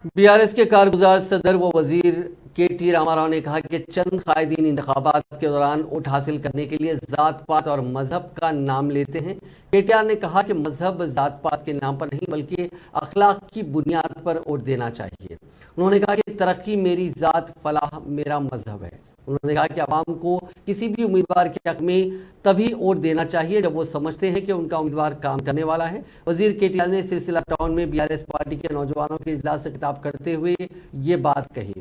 BRS के कारगुजार सदर व वजीर के.टी. रामाराव ने कहा कि चंद कायदीन इंतखाबात के दौरान वोट हासिल करने के लिए जात पात और मजहब का नाम लेते हैं। के.टी.आर. ने कहा कि मजहब जात पात के नाम पर नहीं बल्कि अखलाक की बुनियाद पर वोट देना चाहिए। उन्होंने कहा कि तरक्की मेरी जात, फलाह मेरा मजहब है। उन्होंने कहा कि आवाम को किसी भी उम्मीदवार के हक में तभी वोट देना चाहिए जब वो समझते हैं कि उनका उम्मीदवार काम करने वाला है। वजीर के.टी.आर. ने सिलसिला टाउन में बीआरएस पार्टी के नौजवानों के इजलास से खिताब करते हुए ये बात कही।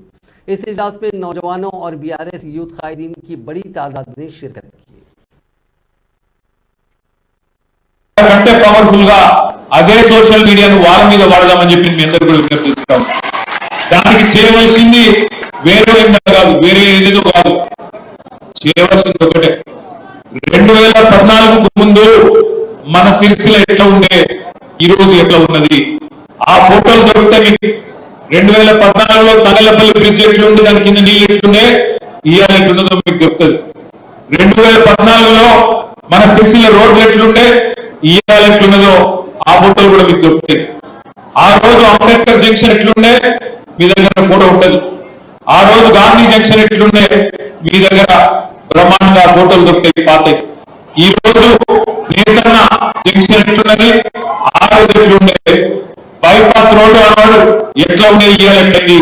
इस इजलास में नौजवानों और बीआरएस यूथ कायदीन की बड़ी तादाद ने शिरकत की। కంటే పవర్ఫుల్ గా అదే సోషల్ మీడియాను వాళ్ళ మీద వాడదామని చెప్పి మీ అందరూ కూడా విజ్ఞప్తి చేస్తాం। దానికి చేయవలసింది వేరే కాదు, వేరే ఏదేదో కాదు, చేయవలసింది ఒకటే। 2014కు ముందు మన సిరిసిల్ల ఎట్లా ఉండే, ఈ రోజు ఎట్లా ఉన్నది, ఆ ఫోటోలు దొరికితే మీకు 2014లో తగలపల్లి బ్రిడ్జ్ ఎట్లుండే, దాని కింద నీళ్ళు ఎట్లుండే, ఇవాళ ఎట్లున్నదో మీకు దొరుకుతుంది। 2014లో మన సిరిసిల్ల రోడ్లు ఎట్లుండే, ఇవాళ ఎట్లున్నదో ఆ ఫోటోలు కూడా మీకు దొరుకుతాయి। ఆ రోజు అంబేద్కర్ జంక్షన్ ఎట్లుండే మీ దగ్గర ఫోటో ఉంటుంది, ఆ రోజు గాంధీ జంక్షన్ ఎట్లుండే మీ దగ్గర బ్రహ్మాండంగా ఫోటోలు దొరుకుతాయి పాతాయి। ఈ రోజు నేతన్న జంక్షన్ ఎట్లున్నది, ఆ రోజు ఎట్లుండే, బైపాస్ రోడ్డు అన్నాడు ఎట్లా ఉన్నాయి, ఇవాళ ఎట్లయింది,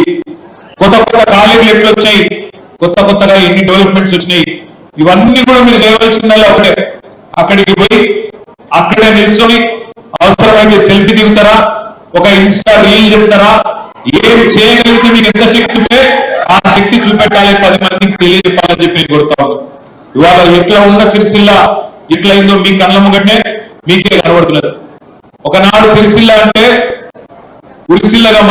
కొత్త కొత్త కాలేజీలు ఎట్లా వచ్చాయి, కొత్తగా ఎన్ని డెవలప్మెంట్స్ వచ్చినాయి, ఇవన్నీ కూడా మీరు చేయవలసిందల్లా ఒకటే, అక్కడికి పోయి అక్కడే నిల్చొని అవసరమైతే సెల్ఫీ దిగుతారా, ఒక ఇన్స్టా రీల్ చేస్తారా, ఏం చేయగలిగితే మీకు ఎంత శక్తి ఉంటే ఆ శక్తి చూపెట్టాలి, 10 మందికి తెలియజెప్పాలని చెప్పి నేను కోరుతా ఉన్నాను। ఇవాళ ఎట్లా ఉన్న సిరిసిల్ల ఇట్లా అయిందో మీ కళ్ళ ముంగటే మీకే కనబడుతున్నది। ఒకనాడు సిరిసిల్ల అంటే ఉరిసిల్లగా